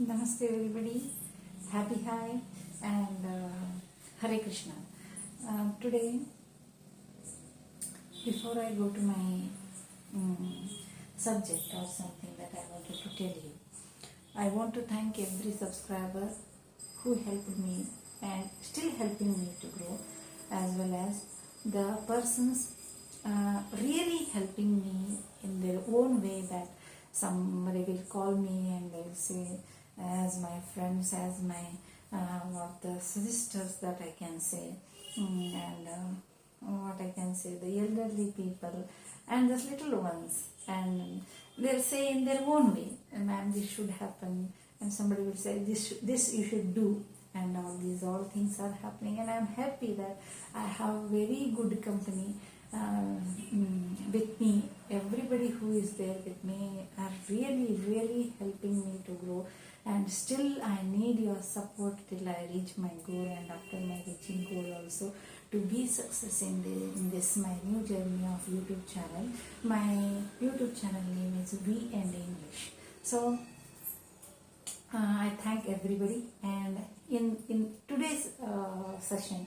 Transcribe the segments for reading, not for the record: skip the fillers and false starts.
Namaste everybody, happy High and Hare Krishna. Today, before I go to my subject or something that I wanted to tell you, I want to thank every subscriber who helped me and still helping me to grow, as well as the persons really helping me in their own way, that somebody will call me and they will say, as my friends, as my what the sisters that I can say, and what I can say, the elderly people and the little ones, and they'll say in their own way, ma'am, this should happen, and somebody will say this you should do, and all things are happening, and I'm happy that I have very good company with me. Everybody who is there with me are really helping me to grow, and still I need your support till I reach my goal, and after my reaching goal also to be success in this my new journey of YouTube channel. My YouTube channel name is V and English. So I thank everybody, and in today's session,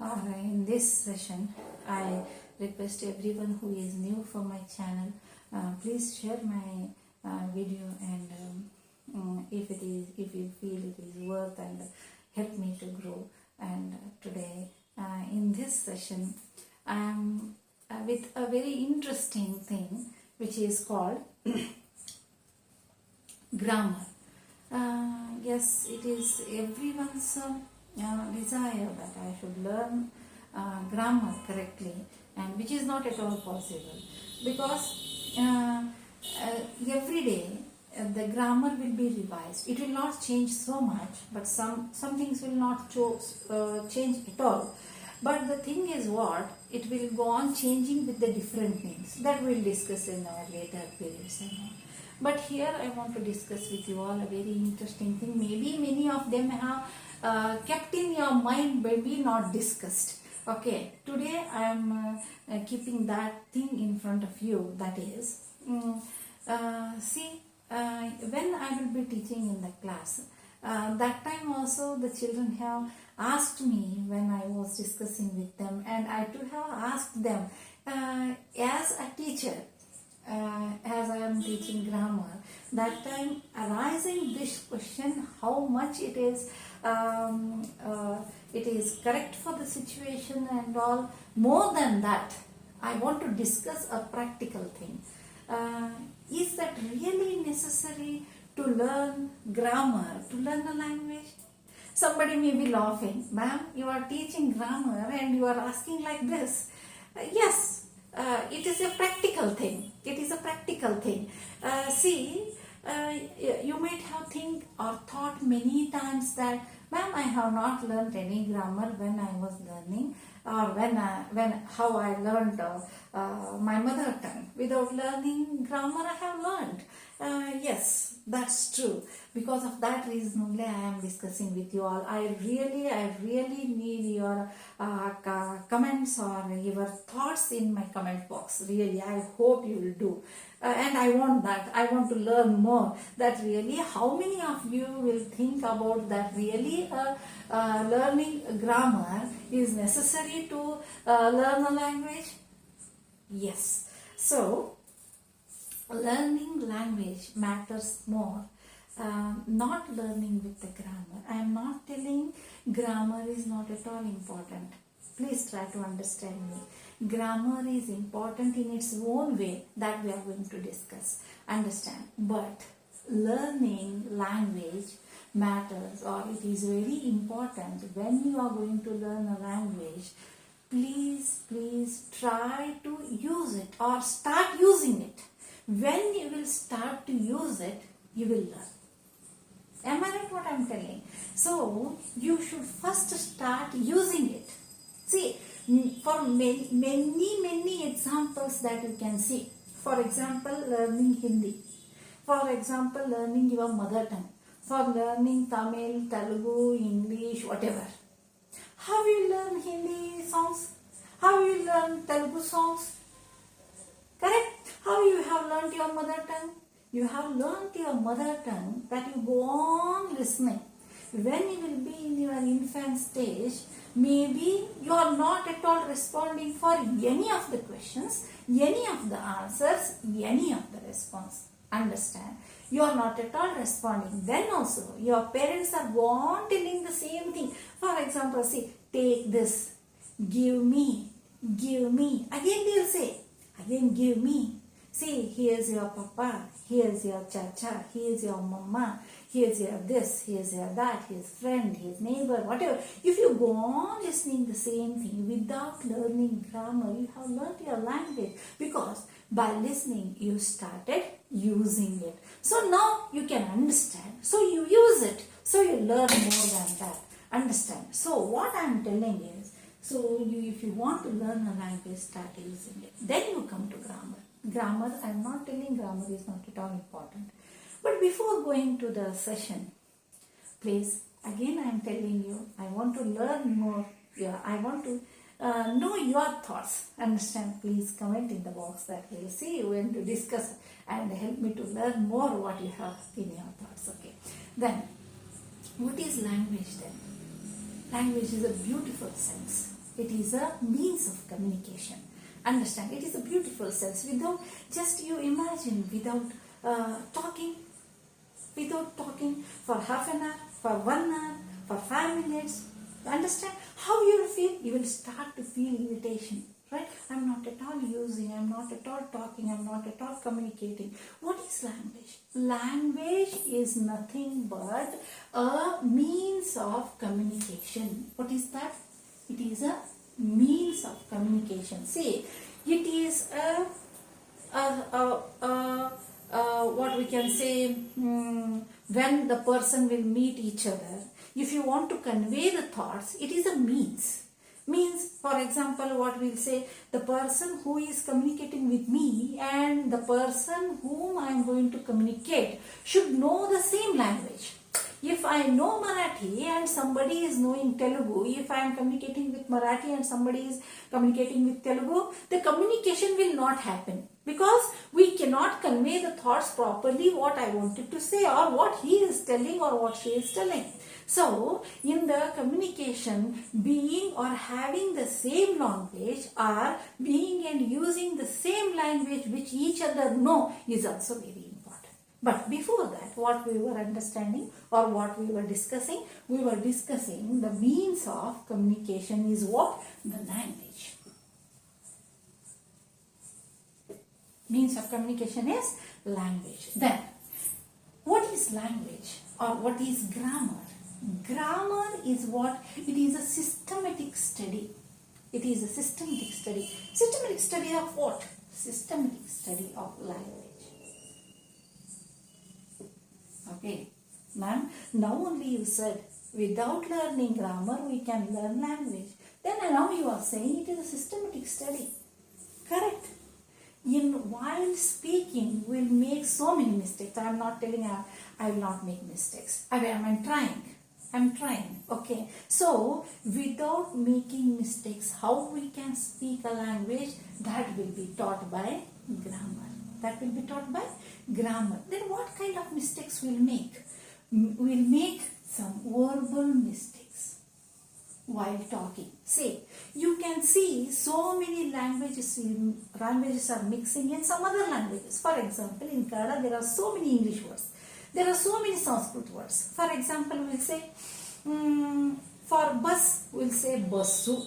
in this session, I request everyone who is new for my channel, please share my video, and if you feel it is worth, and help me to grow. And today, in this session, I am with a very interesting thing which is called grammar. Yes, it is everyone's desire that I should learn grammar correctly, and which is not at all possible, because every day the grammar will be revised. It will not change so much, but some things will not change at all. But the thing is what? It will go on changing with the different names. That we'll discuss in our later periods. But here I want to discuss with you all a very interesting thing. Maybe many of them have kept in your mind, maybe not discussed. Okay, today I am keeping that thing in front of you. That is, see, when I will be teaching in the class, that time also the children have asked me when I was discussing with them, and I too have asked them, as a teacher, as I am teaching grammar, that time arising this question, how much it is correct for the situation and all. More than that, I want to discuss a practical thing. Is that really necessary to learn grammar, to learn a language? Somebody may be laughing, ma'am, you are teaching grammar and you are asking like this. Yes, it is a practical thing. It is a practical thing. See, you might have think or thought many times that, ma'am, I have not learned any grammar when I was learning, or how I learned my mother tongue. Without learning grammar, I have learned. Yes, that's true. Because of that reason only I am discussing with you all. I really need your comments or your thoughts in my comment box. Really, I hope you will do. And I want that. I want to learn more. That really, how many of you will think about that really learning grammar is necessary to learn a language? Yes. So, learning language matters more. Not learning with the grammar. I am not telling grammar is not at all important. Please try to understand me. Grammar is important in its own way, that we are going to discuss. Understand. But learning language matters, or it is very important. When you are going to learn a language, please try to use it or start using it. When you will start to use it, you will learn. Am I right what I am telling? So, you should first start using it. See, for many examples that you can see. For example, learning Hindi. For example, learning your mother tongue. For learning Tamil, Telugu, English, whatever. How you learn Hindi songs? How you learn Telugu songs? Correct? How you have learned your mother tongue? you have learnt your mother tongue, that you go on listening. When you will be in your infant stage, maybe you are not at all responding for any of the questions, any of the answers, any of the response. Understand? You are not at all responding. Then also, your parents are go on telling the same thing. For example, see, take this, give me, give me. Again they will say, again give me. See, here's your papa, here's your chacha, here's your mama, here's your this, here's your that, his friend, his neighbor, whatever. If you go on listening the same thing without learning grammar, you have learnt your language, because by listening you started using it. So now you can understand. So you use it. So you learn more than that. Understand? So what I am telling is, so if you want to learn a language, start using it. Then you come to grammar. Grammar, I am not telling grammar is not at all important. But before going to the session, please, again I am telling you, I want to learn more. Yeah, I want to know your thoughts. Understand? Please comment in the box, that we will see you and to discuss and help me to learn more what you have in your thoughts. Okay. Then, what is language then? Language is a beautiful sense. It is a means of communication. Understand? It is a beautiful sense. Without, just you imagine, without talking for half an hour, for 1 hour, for 5 minutes, understand how you will feel? You will start to feel irritation, right? I'm not at all using, I'm not at all talking, I'm not at all communicating. What is language? Language is nothing but a means of communication. What is that? It is a means of communication. See, it is what we can say, when the person will meet each other, if you want to convey the thoughts, it is a means. Means, for example, what we'll say, the person who is communicating with me and the person whom I am going to communicate should know the same language. If I know Marathi and somebody is knowing Telugu, if I am communicating with Marathi and somebody is communicating with Telugu, the communication will not happen, because we cannot convey the thoughts properly what I wanted to say, or what he is telling or what she is telling. So, in the communication, being or having the same language or being and using the same language which each other know is also very important. But before that, what we were understanding or what we were discussing the means of communication is what? The language. Means of communication is language. Then, what is language or what is grammar? Grammar is what? It is a systematic study. It is a systematic study. Systematic study of what? Systematic study of language. Okay, ma'am, now only you said without learning grammar we can learn language. Then now you are saying it is a systematic study. Correct. While speaking, we will make so many mistakes. I am not telling I will not make mistakes. I am trying. Okay. So, without making mistakes, how we can speak a language? That will be taught by grammar. That will be taught by grammar. Then what kind of mistakes we'll make? We'll make some verbal mistakes while talking. Say, you can see so many languages are mixing in some other languages. For example, in Kannada there are so many English words. There are so many Sanskrit words. For example, we'll say, for bus, we'll say basu.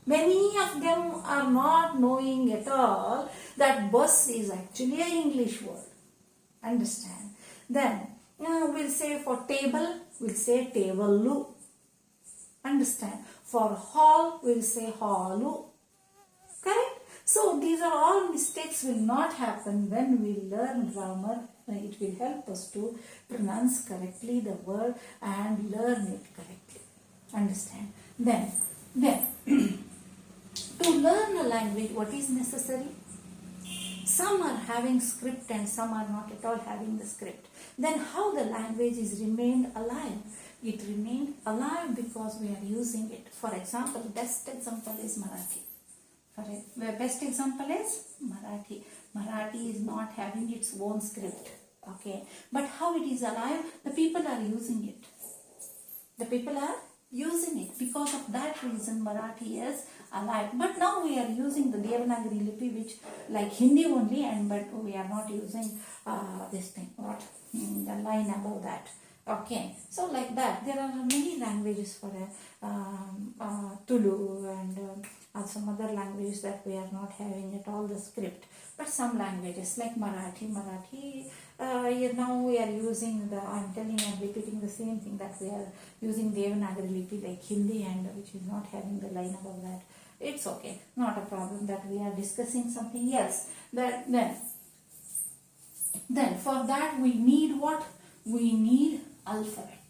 Many of them are not knowing at all that bus is actually an English word. Understand? Then, we'll say for table, we'll say table. Understand? For hall, we'll say hallu. Correct? So, these are all mistakes will not happen when we learn grammar. It will help us to pronounce correctly the word and learn it correctly. Understand? Then to learn a language, what is necessary? Some are having script and some are not at all having the script. Then how the language is remained alive? It remained alive because we are using it. For example, best example is Marathi. The best example is Marathi. Marathi is not having its own script. Okay, but how it is alive? The people are using it. The people are using it. Because of that reason, Marathi is alive. But now we are using the Devanagari Lipi, which like Hindi only, and but we are not using this thing. What? The line above that. Okay, so like that, there are many languages for Tulu and some other languages that we are not having at all the script. But some languages like Marathi, now we are using I'm telling and repeating the same thing, that we are using Devanagari Lipi like Hindi, and which is not having the line above that. It's okay, not a problem, that we are discussing something else. Then for that we need what? We need alphabet.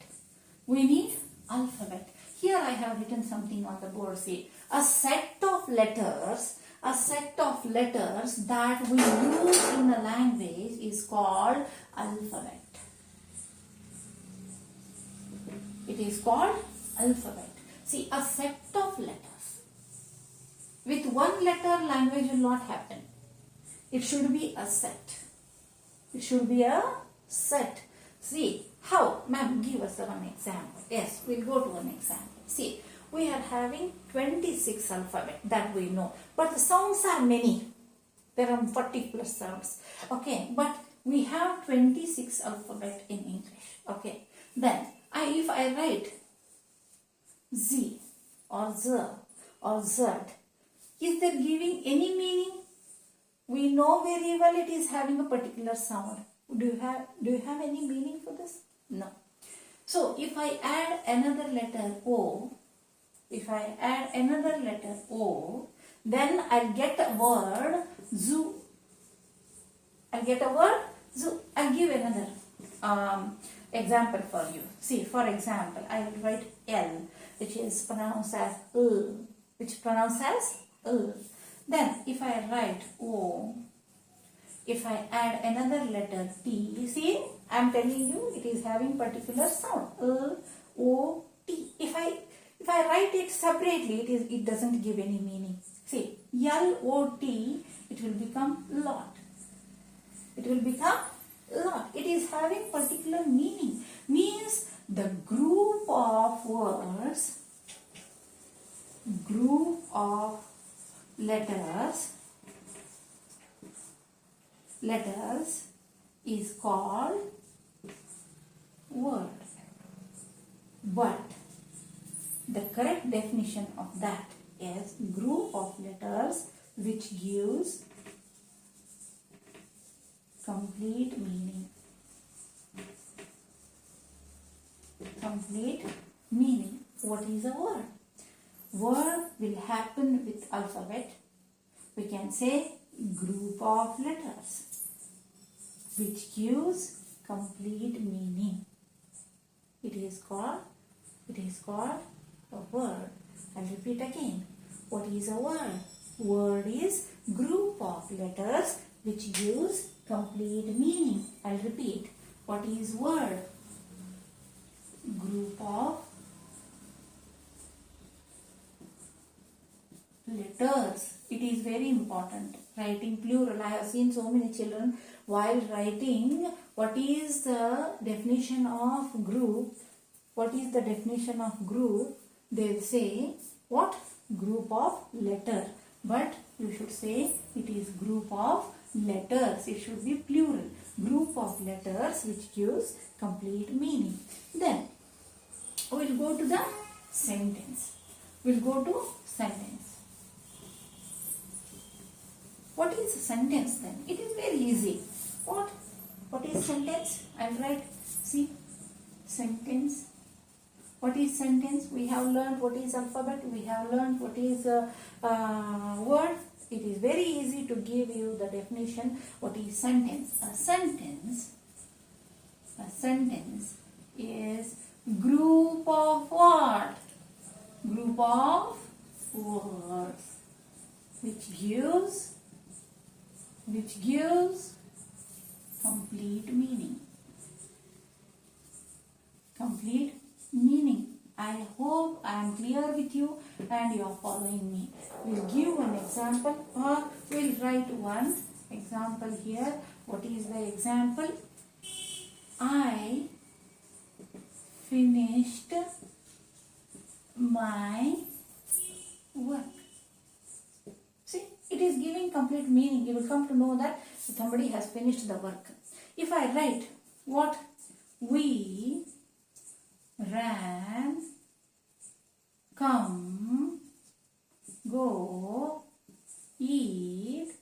We need alphabet. Here I have written something on the board. See, a set of letters that we use in a language is called alphabet. It is called alphabet. See, a set of letters. With one letter, language will not happen. It should be a set. It should be a set. See, how? Ma'am, give us one example. Yes, we'll go to one example. See, we are having 26 alphabet that we know. But the sounds are many. There are 40 plus sounds. Okay, but we have 26 alphabet in English. Okay, then if I write Z or Z or Z, is that giving any meaning? We know very well it is having a particular sound. Do you have any meaning for this? No. So if I add another letter O, then I'll get a word zoo. I'll give another example for you. See, for example, I will write L, which is pronounced as L. Then if I write O, if I add another letter T, see, I am telling you it is having particular sound. L, O, T. If I write it separately, it doesn't give any meaning. See, L, O, T, it will become lot. It is having particular meaning. Means the group of words, group of letters is called word. But the correct definition of that is group of letters which gives complete meaning. Complete meaning. What is a word? Word will happen with alphabet. We can say group of letters which gives complete meaning. It is called a word. I'll repeat again. What is a word? Word is group of letters which gives complete meaning. I'll repeat. What is word? Group of letters. It is very important. Writing plural. I have seen so many children while writing what is the definition of group. What is the definition of group? They will say what? Group of letter. But you should say it is group of letters. It should be plural. Group of letters which gives complete meaning. Then we will go to the sentence. We'll go to sentence. What is a sentence then? It is very easy. What is sentence? I will write. See, sentence. What is sentence? We have learned what is alphabet. We have learned what is word. It is very easy to give you the definition. What is sentence? A sentence is group of what? Group of words which gives complete meaning. Complete meaning. I hope I am clear with you and you are following me. We'll give one example or we'll write one example here. What is the example? I finished my work. See, it is giving complete meaning. You will come to know that somebody has finished the work. If I write what? We ran, come, go, eat.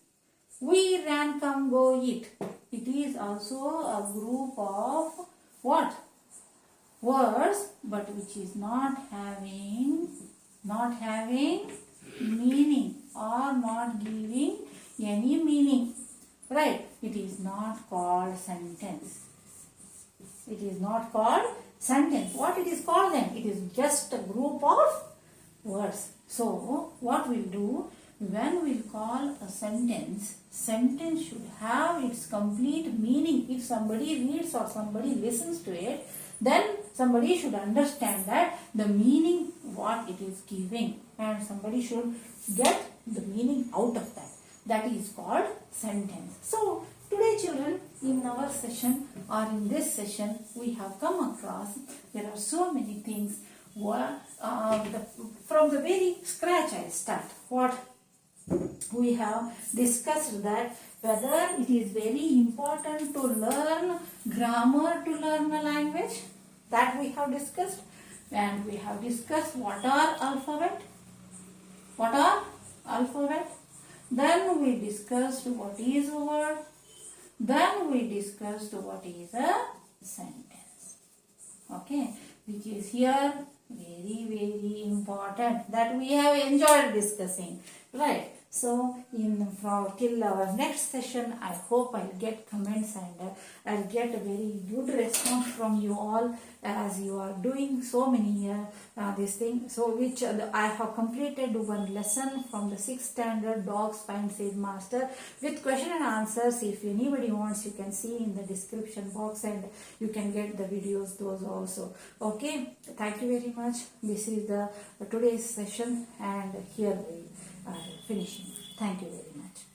We ran, come, go, eat. It is also a group of what? Words, but which is not having meaning or not giving any meaning. Right? It is not called sentence. It is not called sentence. What it is called then? It is just a group of words. So, what we'll do, when we'll call a sentence, sentence should have its complete meaning. If somebody reads or somebody listens to it, then somebody should understand that the meaning what it is giving, and somebody should get the meaning out of that. That is called sentence. So, today children, in our session or in this session, we have come across, there are so many things. From the very scratch I start. What we have discussed, that whether it is very important to learn grammar to learn a language, that we have discussed. And we have discussed what are alphabet. Then we discussed what is a word. Then we discussed what is a sentence. Okay, which is here very, very important, that we have enjoyed discussing. Right. So, till our next session, I hope I'll get comments and I'll get a very good response from you all, as you are doing so many this thing. So, which I have completed one lesson from the 6th standard Dogs Find Sage Master with question and answers. If anybody wants, you can see in the description box and you can get the videos those also. Okay. Thank you very much. This is the today's session, and here we are finishing. Thank you very much.